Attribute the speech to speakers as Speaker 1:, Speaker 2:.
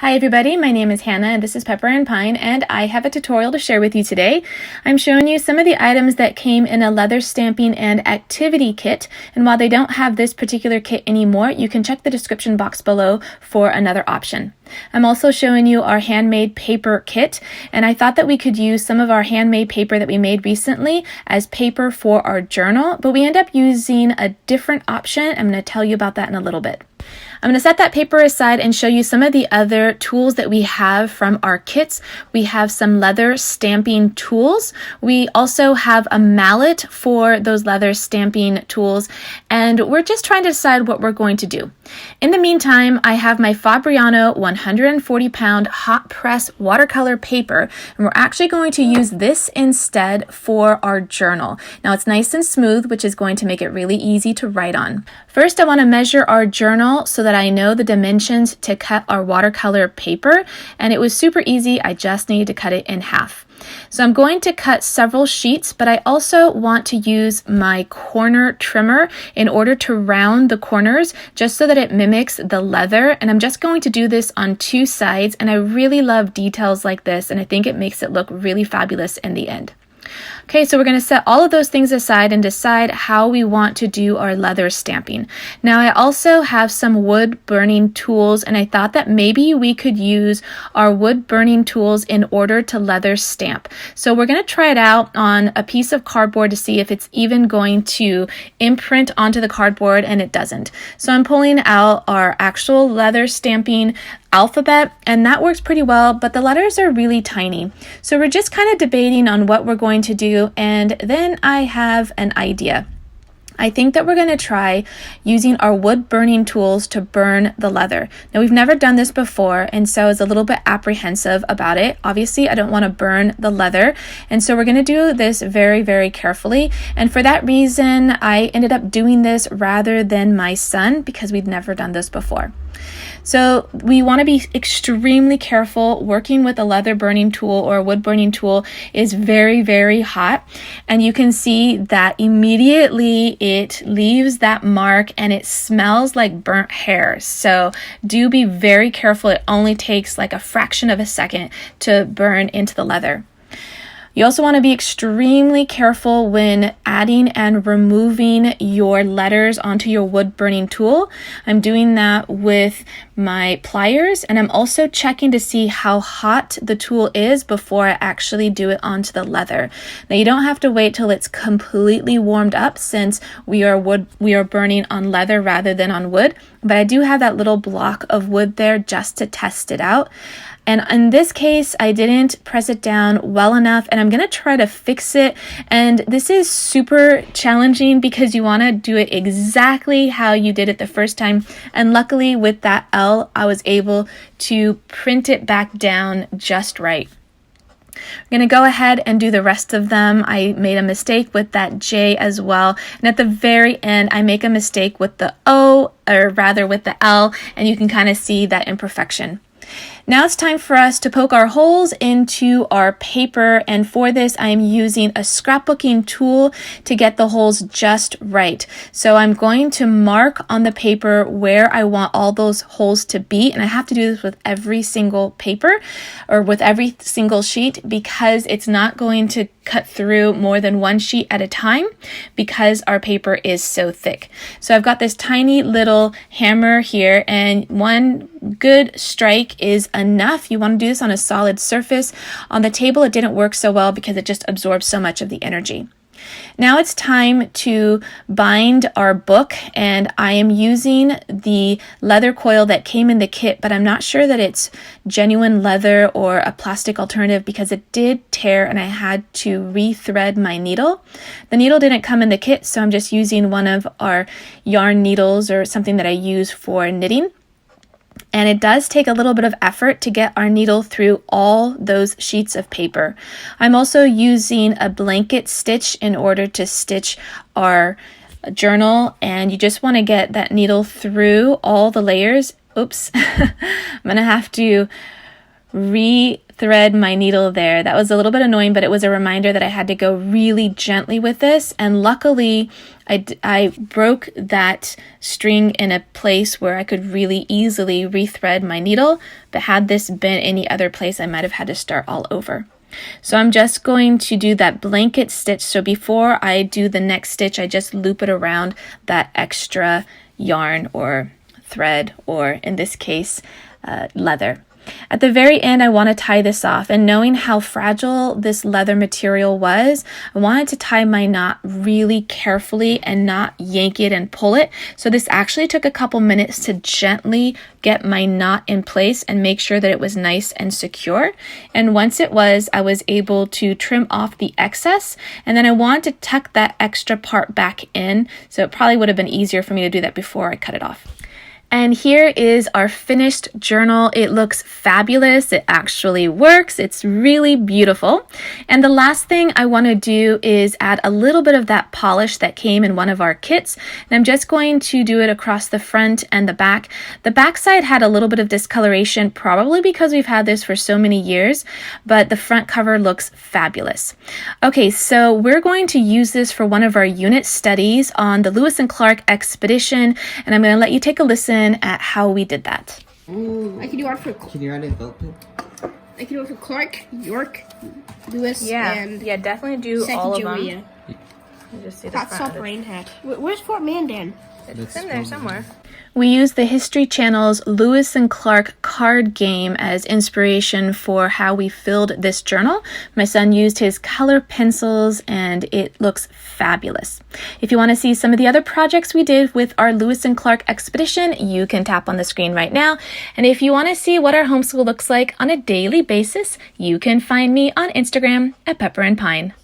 Speaker 1: Hi everybody, my name is Hannah and this is Pepper and Pine, and I have a tutorial to share with you today. I'm showing you some of the items that came in a leather stamping and activity kit, and while they don't have this particular kit anymore, you can check the description box below for another option. I'm also showing you our handmade paper kit, and I thought that we could use some of our handmade paper that we made recently as paper for our journal, but we end up using a different option. I'm going to tell you about that in a little bit. I'm going to set that paper aside and show you some of the other tools that we have from our kits. We have some leather stamping tools. We also have a mallet for those leather stamping tools, and we're just trying to decide what we're going to do. In the meantime, I have my Fabriano 140-pound hot press watercolor paper, and we're actually going to use this instead for our journal. Now it's nice and smooth, which is going to make it really easy to write on. First, I want to measure our journal so that I know the dimensions to cut our watercolor paper, and it was super easy. I just needed to cut it in half. So I'm going to cut several sheets, but I also want to use my corner trimmer in order to round the corners just so that it mimics the leather. And I'm just going to do this on two sides, and I really love details like this, and I think it makes it look really fabulous in the end. Okay, so we're going to set all of those things aside and decide how we want to do our leather stamping. Now, I also have some wood burning tools, and I thought that maybe we could use our wood burning tools in order to leather stamp. So we're going to try it out on a piece of cardboard to see if it's even going to imprint onto the cardboard, and it doesn't. So I'm pulling out our actual leather stamping alphabet, and that works pretty well, but the letters are really tiny. So we're just kind of debating on what we're going to do, and then I have an idea. I think that we're going to try using our wood burning tools to burn the leather. Now, we've never done this before, and so I was a little bit apprehensive about it. Obviously, I don't want to burn the leather, and so we're going to do this very, very carefully. And for that reason, I ended up doing this rather than my son because we'd never done this before. So we want to be extremely careful. Working with a leather burning tool or a wood burning tool is very, very hot. And you can see that immediately it leaves that mark and it smells like burnt hair. So do be very careful. It only takes like a fraction of a second to burn into the leather. You also want to be extremely careful when adding and removing your letters onto your wood burning tool. I'm doing that with my pliers, and I'm also checking to see how hot the tool is before I actually do it onto the leather. Now, you don't have to wait till it's completely warmed up since we are burning on leather rather than on wood, but I do have that little block of wood there just to test it out. And in this case, I didn't press it down well enough, and I'm going to try to fix it. And this is super challenging because you want to do it exactly how you did it the first time. And luckily with that L, I was able to print it back down just right. I'm going to go ahead and do the rest of them. I made a mistake with that J as well. And at the very end, I make a mistake with the O, or rather with the L, and you can kind of see that imperfection. Now it's time for us to poke our holes into our paper, and for this I'm using a scrapbooking tool to get the holes just right. So I'm going to mark on the paper where I want all those holes to be, and I have to do this with every single paper or with every single sheet because it's not going to cut through more than one sheet at a time because our paper is so thick. So I've got this tiny little hammer here, and one good strike is enough. You want to do this on a solid surface. On the table, it didn't work so well because it just absorbs so much of the energy. Now it's time to bind our book, and I am using the leather coil that came in the kit, but I'm not sure that it's genuine leather or a plastic alternative because it did tear and I had to re-thread my needle. The needle didn't come in the kit, so I'm just using one of our yarn needles or something that I use for knitting. And it does take a little bit of effort to get our needle through all those sheets of paper. I'm also using a blanket stitch in order to stitch our journal, and you just want to get that needle through all the layers. Oops, I'm going to have to re-thread thread my needle there. That was a little bit annoying, but it was a reminder that I had to go really gently with this. And luckily, I broke that string in a place where I could really easily rethread my needle, but had this been any other place, I might have had to start all over. So I'm just going to do that blanket stitch. So before I do the next stitch, I just loop it around that extra yarn or thread, or in this case, leather. At the very end, I want to tie this off, and knowing how fragile this leather material was, I wanted to tie my knot really carefully and not yank it and pull it. So this actually took a couple minutes to gently get my knot in place and make sure that it was nice and secure. And once it was, I was able to trim off the excess, and then I wanted to tuck that extra part back in, so it probably would have been easier for me to do that before I cut it off. And here is our finished journal. It looks fabulous. It actually works. It's really beautiful. And the last thing I want to do is add a little bit of that polish that came in one of our kits. And I'm just going to do it across the front and the back. The back side had a little bit of discoloration, probably because we've had this for so many years, but the front cover looks fabulous. Okay, so we're going to use this for one of our unit studies on the Lewis and Clark expedition, and I'm going to let you take a listen at how we did that.
Speaker 2: I can do art for.
Speaker 3: Can you write it both?
Speaker 2: I can do it for Clark, York, Lewis, and
Speaker 1: yeah, definitely do all of them.
Speaker 2: Hot Stop Rain Hat. Where's Fort Mandan?
Speaker 1: It's in there somewhere. We used the History Channel's Lewis and Clark card game as inspiration for how we filled this journal. My son used his color pencils and it looks fabulous. If you want to see some of the other projects we did with our Lewis and Clark expedition, you can tap on the screen right now. And if you want to see what our homeschool looks like on a daily basis, you can find me on Instagram at Pepper and Pine.